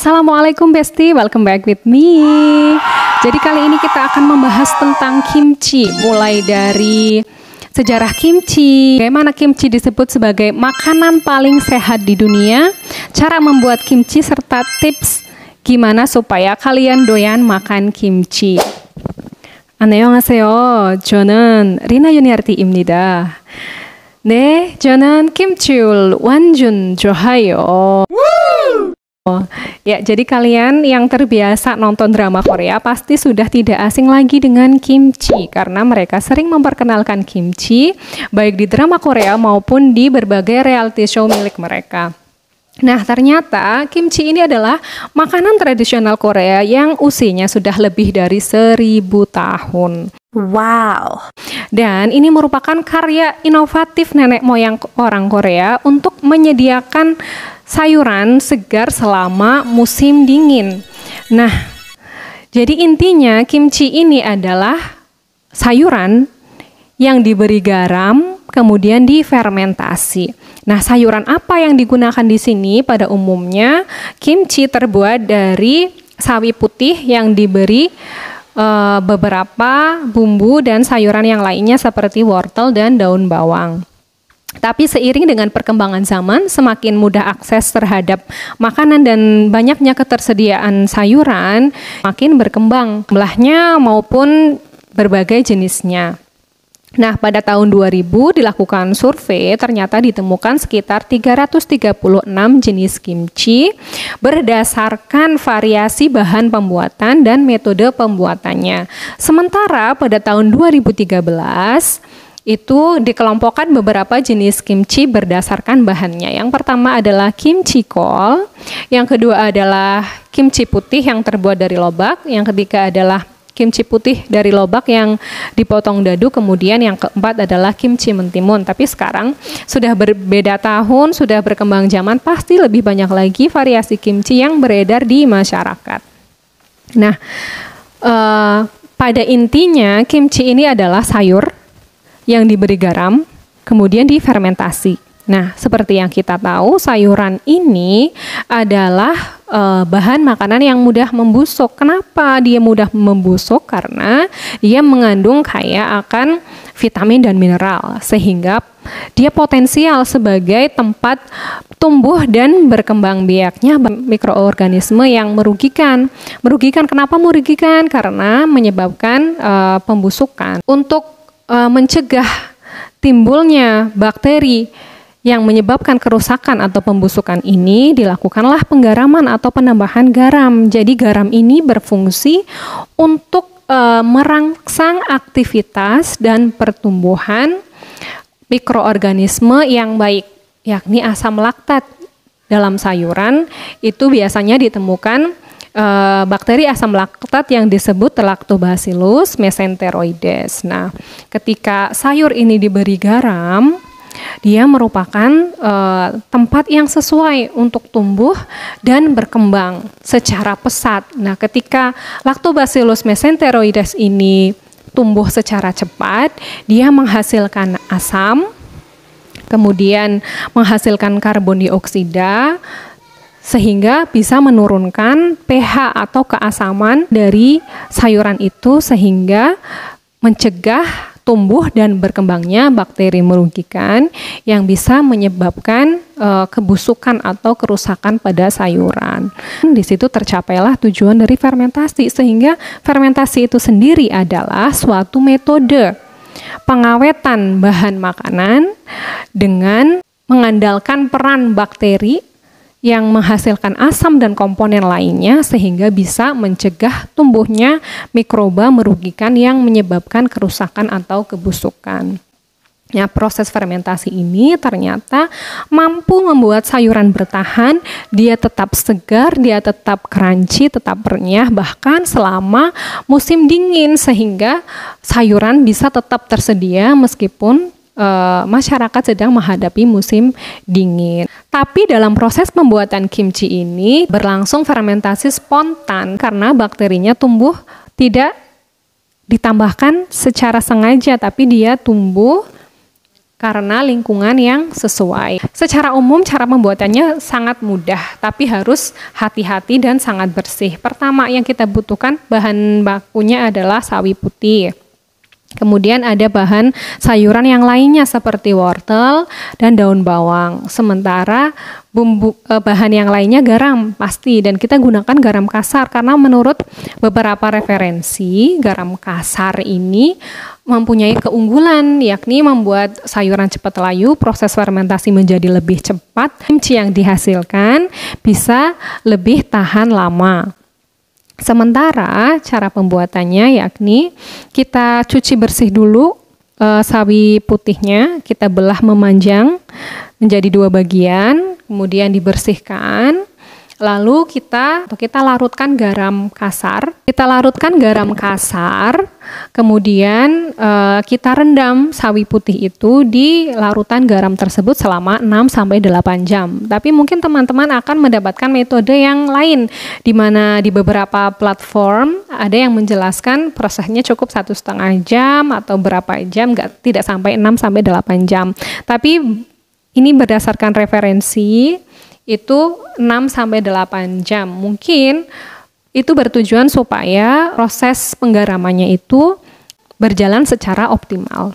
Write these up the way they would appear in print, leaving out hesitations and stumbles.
Assalamualaikum Besti, welcome back with me. Jadi kali ini kita akan membahas tentang kimchi, mulai dari sejarah kimchi, bagaimana kimchi disebut sebagai makanan paling sehat di dunia, cara membuat kimchi, serta tips gimana supaya kalian doyan makan kimchi. 안녕하세요. 저는 리나 유니아르티입니다. 네, 저는 김치를 완전 좋아해요. Ya, jadi kalian yang terbiasa nonton drama Korea pasti sudah tidak asing lagi dengan kimchi karena mereka sering memperkenalkan kimchi baik di drama Korea maupun di berbagai reality show milik mereka. Nah, ternyata kimchi ini adalah makanan tradisional Korea yang usianya sudah lebih dari 1000 tahun. Wow. Dan ini merupakan karya inovatif nenek moyang orang Korea untuk menyediakan sayuran segar selama musim dingin. Nah, jadi intinya kimchi ini adalah sayuran yang diberi garam, kemudian difermentasi. Nah, sayuran apa yang digunakan di sini? Pada umumnya, kimchi terbuat dari sawi putih yang diberi beberapa bumbu dan sayuran yang lainnya seperti wortel dan daun bawang. Tapi seiring dengan perkembangan zaman, semakin mudah akses terhadap makanan dan banyaknya ketersediaan sayuran, makin berkembang jumlahnya maupun berbagai jenisnya. Nah, pada tahun 2000 dilakukan survei, ternyata ditemukan sekitar 336 jenis kimchi berdasarkan variasi bahan pembuatan dan metode pembuatannya. Sementara pada tahun 2013 itu dikelompokkan beberapa jenis kimchi berdasarkan bahannya. Yang pertama adalah kimchi kol, yang kedua adalah kimchi putih yang terbuat dari lobak, yang ketiga adalah kimchi putih dari lobak yang dipotong dadu, kemudian yang keempat adalah kimchi mentimun. Tapi sekarang sudah berbeda tahun, sudah berkembang zaman, pasti lebih banyak lagi variasi kimchi yang beredar di masyarakat. Nah, pada intinya kimchi ini adalah sayur yang diberi garam, kemudian difermentasi. Nah, seperti yang kita tahu, sayuran ini adalah bahan makanan yang mudah membusuk. Kenapa dia mudah membusuk? Karena dia mengandung kaya akan vitamin dan mineral, sehingga dia potensial sebagai tempat tumbuh dan berkembang biaknya mikroorganisme yang merugikan. Merugikan, kenapa merugikan? Karena menyebabkan pembusukan. Untuk mencegah timbulnya bakteri yang menyebabkan kerusakan atau pembusukan ini, dilakukanlah penggaraman atau penambahan garam. Jadi garam ini berfungsi untuk merangsang aktivitas dan pertumbuhan mikroorganisme yang baik, yakni asam laktat. Dalam sayuran itu biasanya ditemukan bakteri asam laktat yang disebut Lactobacillus mesenteroides. Nah, ketika sayur ini diberi garam, dia merupakan tempat yang sesuai untuk tumbuh dan berkembang secara pesat. Nah, ketika Lactobacillus mesenteroides ini tumbuh secara cepat, dia menghasilkan asam, kemudian menghasilkan karbon dioksida, sehingga bisa menurunkan pH atau keasaman dari sayuran itu, sehingga mencegah tumbuh dan berkembangnya bakteri merugikan yang bisa menyebabkan kebusukan atau kerusakan pada sayuran. Di situ tercapailah tujuan dari fermentasi, sehingga fermentasi itu sendiri adalah suatu metode pengawetan bahan makanan dengan mengandalkan peran bakteri yang menghasilkan asam dan komponen lainnya, sehingga bisa mencegah tumbuhnya mikroba merugikan yang menyebabkan kerusakan atau kebusukan. Ya, proses fermentasi ini ternyata mampu membuat sayuran bertahan, dia tetap segar, dia tetap crunchy, tetap renyah, bahkan selama musim dingin, sehingga sayuran bisa tetap tersedia meskipun masyarakat sedang menghadapi musim dingin. Tapi dalam proses pembuatan kimchi ini berlangsung fermentasi spontan karena bakterinya tumbuh tidak ditambahkan secara sengaja, tapi dia tumbuh karena lingkungan yang sesuai. Secara umum cara pembuatannya sangat mudah, tapi harus hati-hati dan sangat bersih. Pertama yang kita butuhkan bahan bakunya adalah sawi putih. Kemudian ada bahan sayuran yang lainnya seperti wortel dan daun bawang. Sementara bahan yang lainnya garam pasti, dan kita gunakan garam kasar karena menurut beberapa referensi garam kasar ini mempunyai keunggulan, yakni membuat sayuran cepat layu, proses fermentasi menjadi lebih cepat, kimchi yang dihasilkan bisa lebih tahan lama. Sementara cara pembuatannya yakni kita cuci bersih dulu sawi putihnya, kita belah memanjang menjadi 2 bagian, kemudian dibersihkan. Lalu kita larutkan garam kasar. Kita larutkan garam kasar, kemudian kita rendam sawi putih itu di larutan garam tersebut selama 6-8 jam. Tapi mungkin teman-teman akan mendapatkan metode yang lain, di mana di beberapa platform ada yang menjelaskan prosesnya cukup 1,5 jam atau berapa jam, tidak sampai 6-8 jam. Tapi ini berdasarkan referensi itu 6-8 jam. Mungkin itu bertujuan supaya proses penggaramannya itu berjalan secara optimal.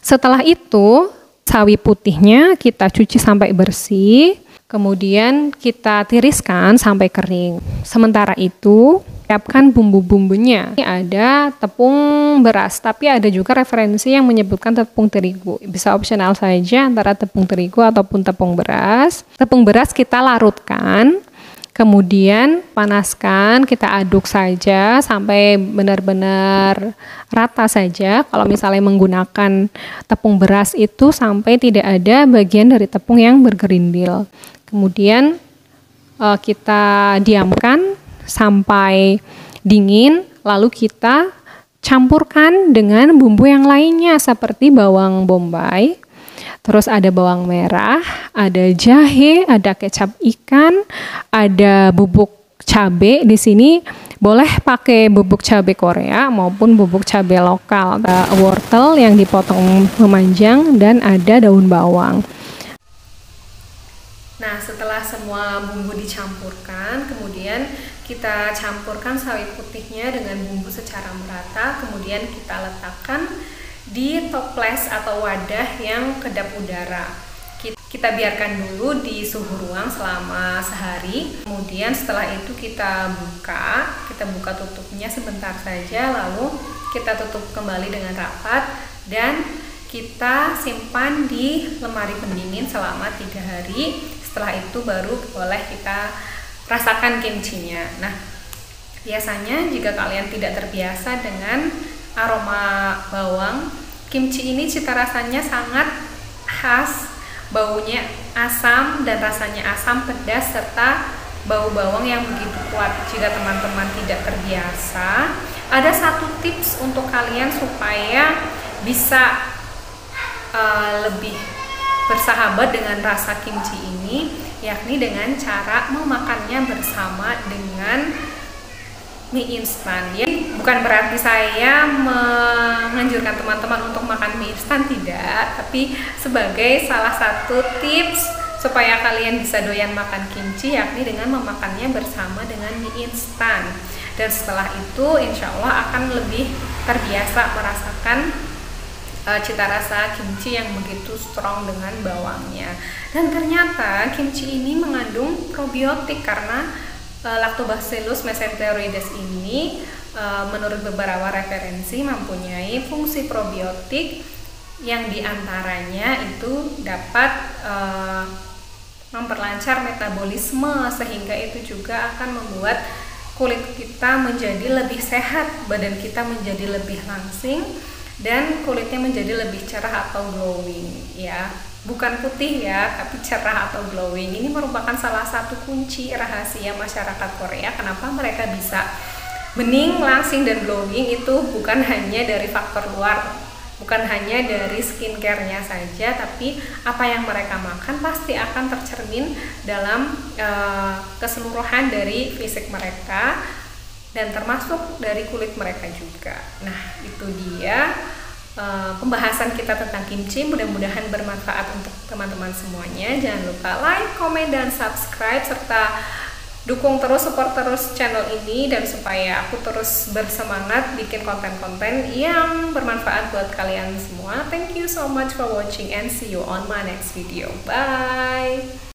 Setelah itu, sawi putihnya kita cuci sampai bersih, kemudian kita tiriskan sampai kering. Sementara itu, siapkan bumbu-bumbunya. Ini ada tepung beras, tapi ada juga referensi yang menyebutkan tepung terigu. Bisa opsional saja antara tepung terigu ataupun tepung beras. Tepung beras kita larutkan, kemudian panaskan, kita aduk saja sampai benar-benar rata saja. Kalau misalnya menggunakan tepung beras itu sampai tidak ada bagian dari tepung yang bergerindil. Kemudian kita diamkan sampai dingin, lalu kita campurkan dengan bumbu yang lainnya seperti bawang bombay, terus ada bawang merah, ada jahe, ada kecap ikan, ada bubuk cabai. Di sini boleh pakai bubuk cabai Korea maupun bubuk cabai lokal, ada wortel yang dipotong memanjang, dan ada daun bawang. Nah, setelah semua bumbu dicampurkan, kemudian kita campurkan sawi putihnya dengan bumbu secara merata, kemudian kita letakkan di toples atau wadah yang kedap udara. Kita biarkan dulu di suhu ruang selama sehari, kemudian setelah itu kita buka tutupnya sebentar saja, lalu kita tutup kembali dengan rapat, dan kita simpan di lemari pendingin selama 3 hari. Setelah itu baru boleh kita rasakan kimchinya. Nah, biasanya jika kalian tidak terbiasa dengan aroma bawang, kimchi ini cita rasanya sangat khas, baunya asam dan rasanya asam pedas serta bau bawang yang begitu kuat. Jika teman-teman tidak terbiasa, ada satu tips untuk kalian supaya bisa lebih bersahabat dengan rasa kimchi ini, yakni dengan cara memakannya bersama dengan mie instan. Ya, bukan berarti saya menganjurkan teman-teman untuk makan mie instan, tidak, tapi sebagai salah satu tips supaya kalian bisa doyan makan kimchi, yakni dengan memakannya bersama dengan mie instan. Dan setelah itu insya Allah akan lebih terbiasa merasakan cita rasa kimchi yang begitu strong dengan bawangnya. Dan ternyata kimchi ini mengandung probiotik karena Lactobacillus mesenteroides ini menurut beberapa referensi mempunyai fungsi probiotik yang diantaranya itu dapat memperlancar metabolisme, sehingga itu juga akan membuat kulit kita menjadi lebih sehat, badan kita menjadi lebih langsing, dan kulitnya menjadi lebih cerah atau glowing, ya, bukan putih ya, tapi cerah atau glowing. Ini merupakan salah satu kunci rahasia masyarakat Korea. Kenapa mereka bisa bening, langsing, dan glowing itu bukan hanya dari faktor luar, bukan hanya dari skincare-nya saja, tapi apa yang mereka makan pasti akan tercermin dalam keseluruhan dari fisik mereka, dan termasuk dari kulit mereka juga. Nah, itu dia pembahasan kita tentang kimchi. Mudah-mudahan bermanfaat untuk teman-teman semuanya. Jangan lupa like, komen, dan subscribe, serta dukung terus, support terus channel ini, dan supaya aku terus bersemangat bikin konten-konten yang bermanfaat buat kalian semua. Thank you so much for watching and see you on my next video. Bye!